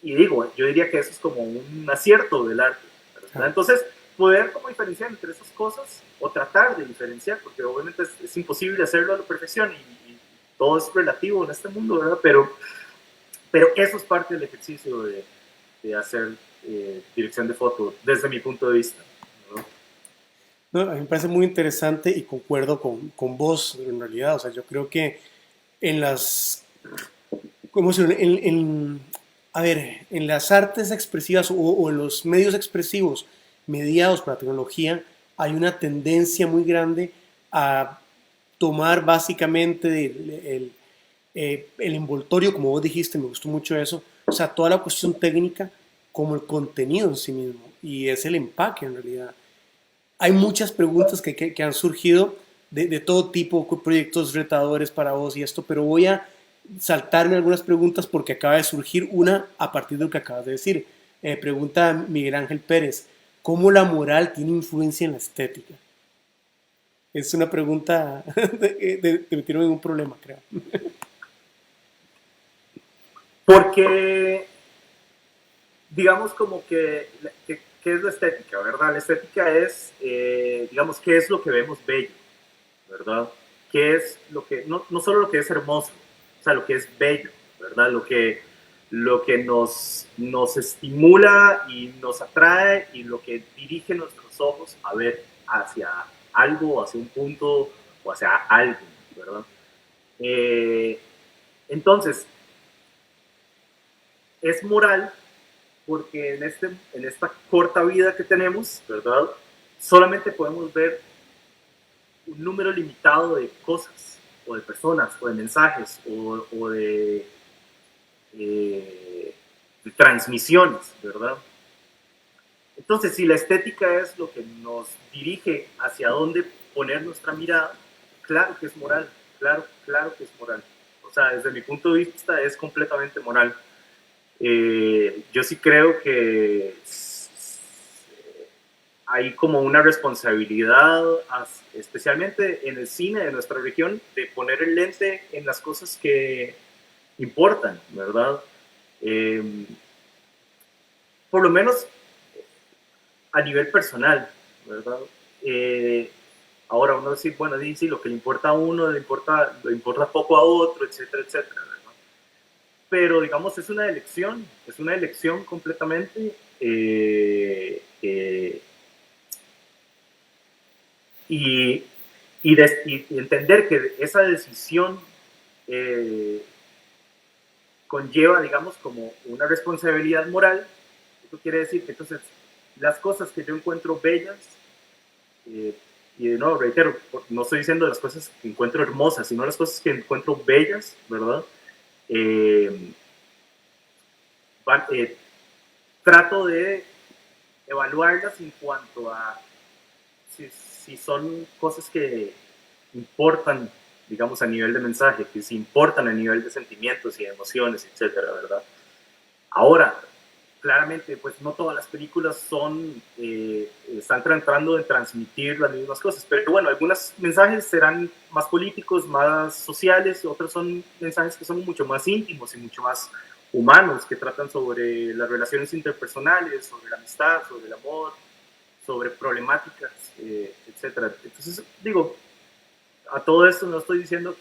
y digo, yo diría que eso es como un acierto del arte, ¿verdad? Entonces, poder como diferenciar entre esas cosas o tratar de diferenciar, porque obviamente es imposible hacerlo a la perfección y todo es relativo en este mundo, ¿verdad? Pero eso es parte del ejercicio de hacer dirección de foto desde mi punto de vista, ¿no? No, a mí me parece muy interesante y concuerdo con vos en realidad. O sea, yo creo que en las, ¿cómo se llama? A ver, en las artes expresivas o en los medios expresivos mediados por la tecnología hay una tendencia muy grande a tomar básicamente el envoltorio, como vos dijiste, me gustó mucho eso, o sea, toda la cuestión técnica como el contenido en sí mismo y es el empaque en realidad. Hay muchas preguntas que han surgido de todo tipo, proyectos retadores para vos y esto, pero voy a saltarme algunas preguntas porque acaba de surgir una a partir de lo que acabas de decir. Pregunta Miguel Ángel Pérez, ¿cómo la moral tiene influencia en la estética? Es una pregunta de metieron en un problema, creo. Porque, digamos, como ¿qué es la estética, verdad? La estética es, digamos, qué es lo que vemos bello, ¿verdad? ¿Qué es lo que, no solo lo que es hermoso, o sea, lo que es bello, ¿verdad? Lo que nos estimula y nos atrae y lo que dirige nuestros ojos a ver hacia algo, hacia un punto o hacia algo, ¿verdad? Eh, entonces, es moral porque en esta corta vida que tenemos, ¿verdad? Solamente podemos ver un número limitado de cosas, o de personas, o de mensajes, o de transmisiones, ¿verdad? Entonces, si la estética es lo que nos dirige hacia dónde poner nuestra mirada, claro que es moral, claro que es moral. O sea, desde mi punto de vista es completamente moral. Yo sí creo que hay como una responsabilidad, especialmente en el cine de nuestra región, de poner el lente en las cosas que importan, ¿verdad? Eh, por lo menos a nivel personal, ¿verdad? Ahora uno dice, bueno, sí, lo que le importa a uno le importa poco a otro, etcétera, etcétera, ¿verdad? Pero digamos, es una elección completamente y, y entender que esa decisión eh, conlleva, digamos, como una responsabilidad moral. Eso quiere decir que entonces las cosas que yo encuentro bellas, eh, y de nuevo reitero, no estoy diciendo las cosas que encuentro hermosas, sino las cosas que encuentro bellas, ¿verdad? Eh, van, trato de evaluarlas en cuanto a si son cosas que importan, digamos, a nivel de mensaje, que si importan a nivel de sentimientos y de emociones, etcétera, ¿verdad? Ahora, claramente, pues no todas las películas están tratando de transmitir las mismas cosas, pero bueno, algunos mensajes serán más políticos, más sociales, otros son mensajes que son mucho más íntimos y mucho más humanos, que tratan sobre las relaciones interpersonales, sobre la amistad, sobre el amor, sobre problemáticas, etcétera. Entonces, digo, a todo esto no estoy diciendo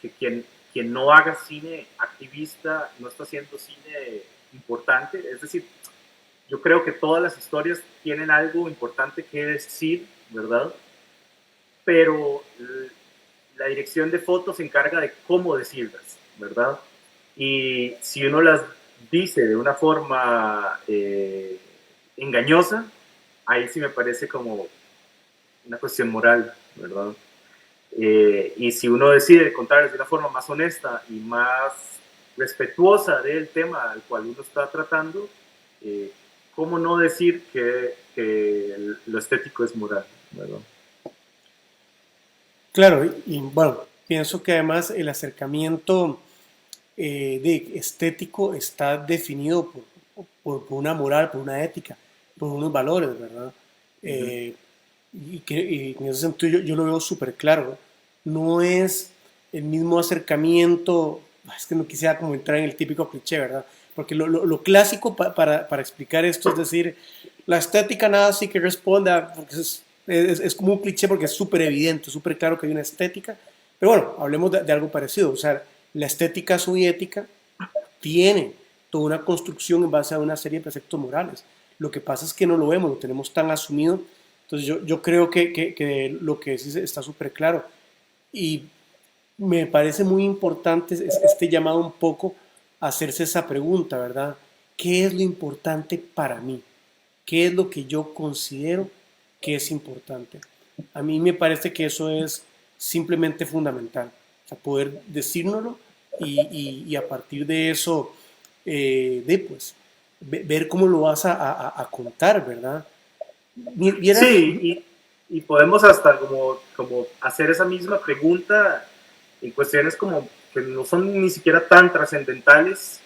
que quien no haga cine activista no está haciendo cine importante. Es decir, yo creo que todas las historias tienen algo importante que decir, ¿verdad? Pero la dirección de fotos se encarga de cómo decirlas, ¿verdad? Y si uno las dice de una forma engañosa, ahí sí me parece como una cuestión moral, ¿verdad? Y si uno decide contarles de una forma más honesta y más respetuosa del tema al cual uno está tratando, ¿cómo no decir que lo estético es moral, ¿verdad? Claro, y bueno, pienso que además el acercamiento de estético está definido por una moral, por una ética, por unos valores, ¿verdad? Eh, y en ese sentido yo lo veo súper claro. No es el mismo acercamiento, es que no quisiera como entrar en el típico cliché, ¿verdad? Porque lo clásico para explicar esto es decir, la estética nada sí que responda, porque es como un cliché porque es súper evidente, súper claro que hay una estética. Pero bueno, hablemos de algo parecido. O sea, la estética soviética tiene toda una construcción en base a una serie de preceptos morales. Lo que pasa es que no lo vemos, lo tenemos tan asumido. Entonces yo creo que lo que decís está súper claro. Y me parece muy importante este llamado un poco a hacerse esa pregunta, ¿verdad? ¿Qué es lo importante para mí? ¿Qué es lo que yo considero que es importante? A mí me parece que eso es simplemente fundamental. O sea, poder decírnoslo y a partir de eso, pues, ver cómo lo vas a contar, ¿verdad? Vieras, Sí, y podemos hasta como hacer esa misma pregunta en cuestiones como que no son ni siquiera tan trascendentales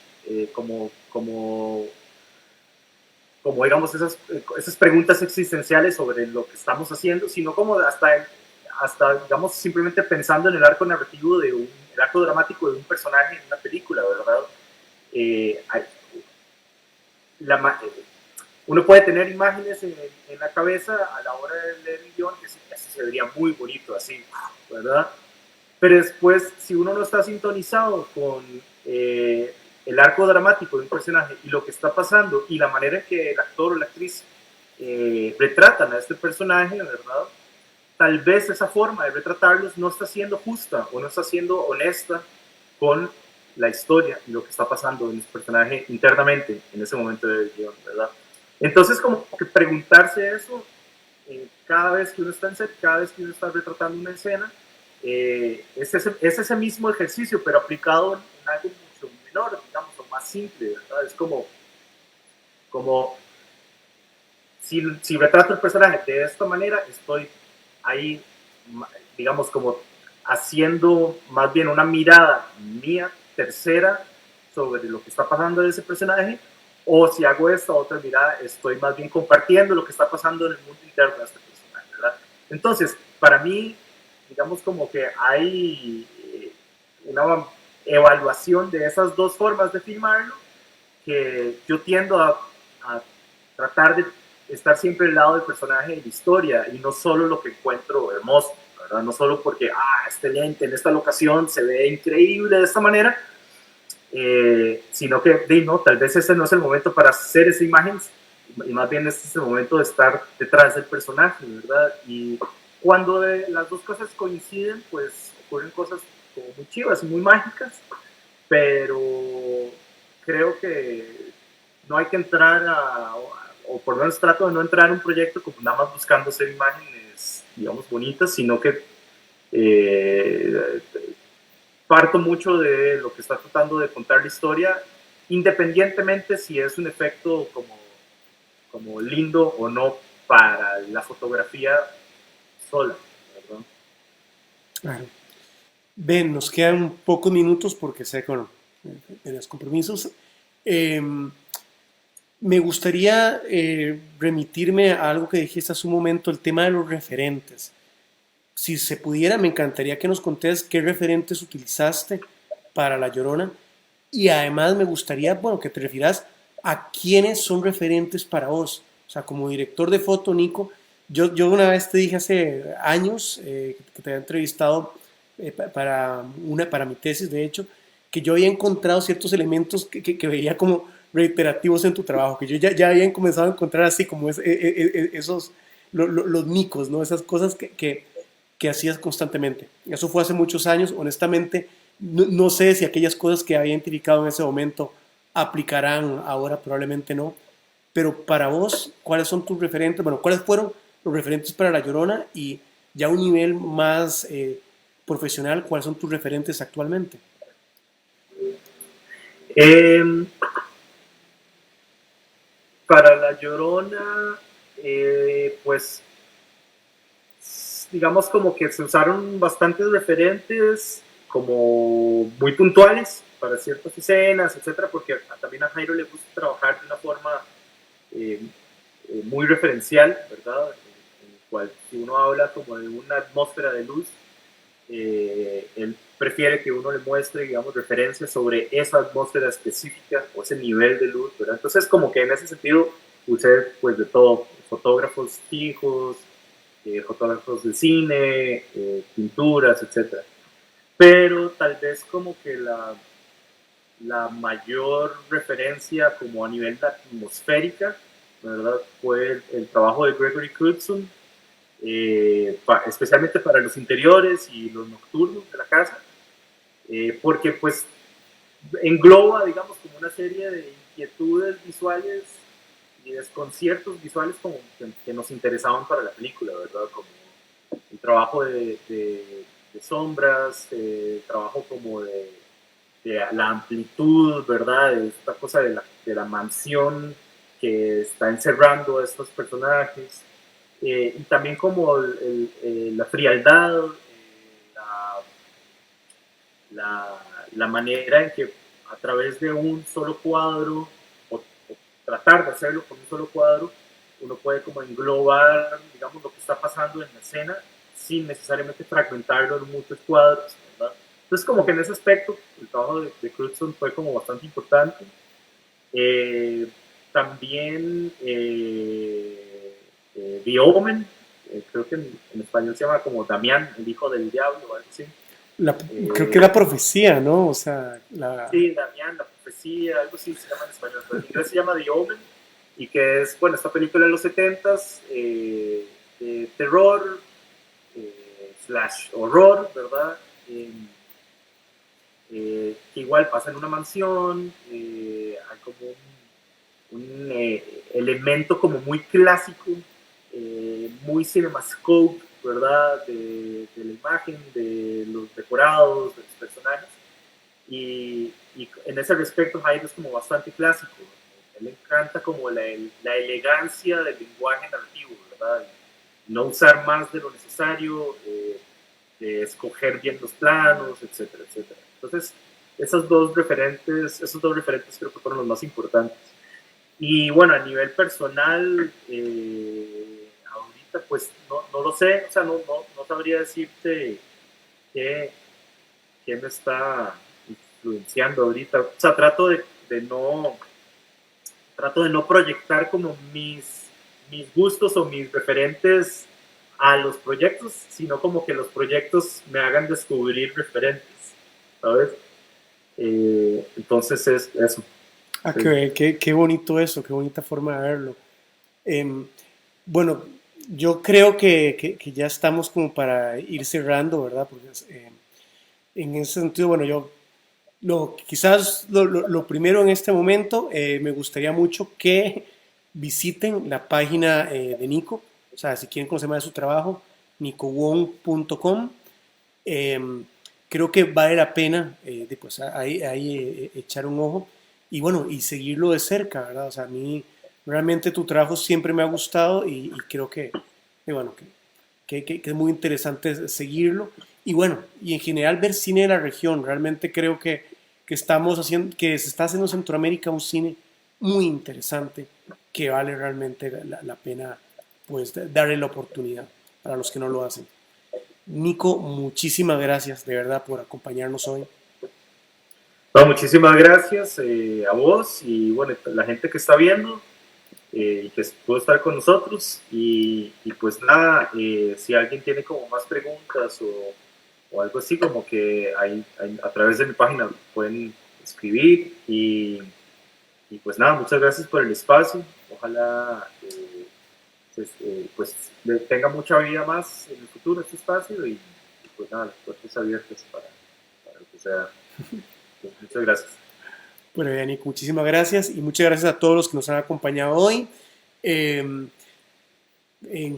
como digamos esas preguntas existenciales sobre lo que estamos haciendo, sino como hasta digamos simplemente pensando en el arco narrativo el arco dramático de un personaje en una película, ¿verdad? Eh, hay- la, uno puede tener imágenes en la cabeza a la hora de leer el guión que así se vería muy bonito, así, ¿verdad? Pero después, si uno no está sintonizado con el arco dramático de un personaje y lo que está pasando y la manera en que el actor o la actriz retratan a este personaje, ¿verdad? Tal vez esa forma de retratarlos no está siendo justa o no está siendo honesta con la historia y lo que está pasando en ese personaje internamente en ese momento del guión, ¿verdad? Entonces, como que preguntarse eso cada vez que uno está en set, cada vez que uno está retratando una escena, es ese mismo ejercicio, pero aplicado en algo mucho menor, digamos, o más simple, ¿verdad? Es como si retrato el personaje de esta manera, estoy ahí, digamos, como haciendo más bien una mirada mía, tercera, sobre lo que está pasando de ese personaje, o si hago esta otra mirada, estoy más bien compartiendo lo que está pasando en el mundo interno de este personaje, ¿verdad? Entonces, para mí, digamos como que hay una evaluación de esas dos formas de filmarlo, que yo tiendo a tratar de estar siempre al lado del personaje de la historia y no solo lo que encuentro hermoso, ¿verdad? No solo porque, este lente en esta locación se ve increíble de esta manera, sino que, no, tal vez ese no es el momento para hacer esa imagen y más bien este es el momento de estar detrás del personaje, ¿verdad? Y cuando las dos cosas coinciden, pues ocurren cosas como muy chivas y muy mágicas, pero creo que no hay que entrar o por lo menos trato de no entrar en un proyecto como nada más buscando hacer imágenes, digamos, bonitas, sino que eh, parto mucho de lo que está tratando de contar la historia, independientemente si es un efecto como lindo o no para la fotografía sola, ¿verdad? claro. Ven, nos quedan pocos minutos porque sé que, bueno, tenés compromisos. Eh, Me gustaría remitirme a algo que dijiste hace un momento, el tema de los referentes. Si se pudiera, me encantaría que nos contés qué referentes utilizaste para La Llorona y además me gustaría, bueno, que te refieras a quiénes son referentes para vos. O sea, como director de foto, Nico, yo una vez te dije hace años que te había entrevistado para mi tesis, de hecho, que yo había encontrado ciertos elementos que veía como reiterativos en tu trabajo, que yo ya habían comenzado a encontrar así como esos, los micos, ¿no? Esas cosas que hacías constantemente. Eso fue hace muchos años, honestamente, no sé si aquellas cosas que había identificado en ese momento aplicarán ahora, probablemente no, pero para vos, ¿cuáles son tus referentes? Bueno, ¿cuáles fueron los referentes para La Llorona? Y ya a un nivel más profesional, ¿cuáles son tus referentes actualmente? Para La Llorona, pues digamos como que se usaron bastantes referentes como muy puntuales para ciertas escenas, etcétera, porque también a Jairo le gusta trabajar de una forma eh, muy referencial, ¿verdad? En el cual si uno habla como de una atmósfera de luz, él prefiere que uno le muestre, digamos, referencias sobre esa atmósfera específica o ese nivel de luz, ¿verdad? Entonces, como que en ese sentido, usé pues de todo, fotógrafos fijos, fotógrafos de cine, pinturas, etcétera. Pero tal vez como que la mayor referencia como a nivel de atmosférica, ¿verdad? Fue el trabajo de Gregory Crewdson, especialmente para los interiores y los nocturnos de la casa, porque pues engloba, digamos, como una serie de inquietudes visuales y desconciertos visuales como que nos interesaban para la película, ¿verdad? Como el trabajo de sombras, el trabajo como de la amplitud, ¿verdad? De esta cosa de la mansión que está encerrando a estos personajes. Y también como la frialdad, la manera en que a través de un solo cuadro, o tratar de hacerlo con un solo cuadro, uno puede como englobar, digamos, lo que está pasando en la escena sin necesariamente fragmentarlo en muchos cuadros, ¿verdad? Entonces, como que en ese aspecto, el trabajo de Crewdson fue como bastante importante. También The Omen, creo que en español se llama como Damián, el hijo del diablo, o algo así. Creo que la profecía, ¿no? O sea, Sí, Damián, la profecía, algo así se llama en español, pero en inglés se llama The Omen, y que es, bueno, esta película de los 70s, de terror, slash horror, ¿verdad? Que igual pasa en una mansión, hay como un elemento como muy clásico, muy cinemascope, ¿verdad? De la imagen, de los decorados, de los personajes. Y en ese respecto Jairo es como bastante clásico. A él le encanta como la elegancia del lenguaje narrativo, ¿verdad? No usar más de lo necesario, de escoger bien los planos, etcétera, etcétera. Entonces, esos dos referentes creo que fueron los más importantes. Y bueno, a nivel personal, ahorita pues no lo sé, o sea, no sabría decirte qué, qué me está influenciando ahorita. O sea, trato de no proyectar como mis gustos o mis referentes a los proyectos, sino como que los proyectos me hagan descubrir referentes, ¿sabes? Entonces es eso. ah, Sí. qué bonito eso, qué bonita forma de verlo. Bueno, yo creo que ya estamos como para ir cerrando, ¿verdad? Porque en ese sentido, bueno, yo quizás lo primero en este momento, me gustaría mucho que visiten la página de Nico, o sea, si quieren conocer más de su trabajo, nicowong.com. Eh, Creo que vale la pena pues, ahí echar un ojo y bueno, y seguirlo de cerca, ¿verdad? O sea, a mí realmente tu trabajo siempre me ha gustado y creo bueno, que es muy interesante seguirlo. Y bueno, y en general ver cine de la región. Realmente creo que se está haciendo en Centroamérica un cine muy interesante que vale realmente la pena pues darle la oportunidad para los que no lo hacen. Nico, muchísimas gracias de verdad por acompañarnos hoy. No, muchísimas gracias a vos y bueno, la gente que está viendo y que pudo estar con nosotros. Y pues nada, si alguien tiene como más preguntas o algo así, como que a través de mi página pueden escribir pues nada, muchas gracias por el espacio. Ojalá pues tenga mucha vida más en el futuro este espacio y pues nada, las puertas abiertas para lo que sea. Pues, muchas gracias. Bueno, Yannick, muchísimas gracias y muchas gracias a todos los que nos han acompañado hoy. En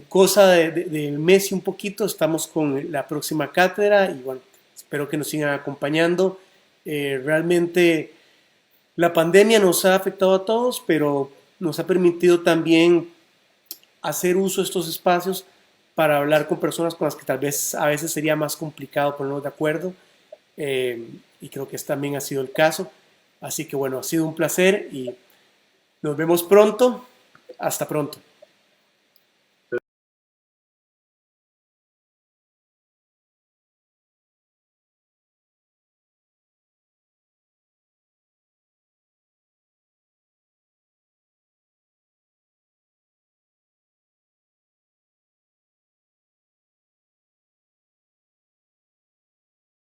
cosa del mes y un poquito estamos con la próxima cátedra y bueno, espero que nos sigan acompañando. Realmente la pandemia nos ha afectado a todos, pero nos ha permitido también hacer uso de estos espacios para hablar con personas con las que tal vez a veces sería más complicado ponernos de acuerdo, y creo que este también ha sido el caso. Así que bueno, ha sido un placer y nos vemos pronto. Hasta pronto.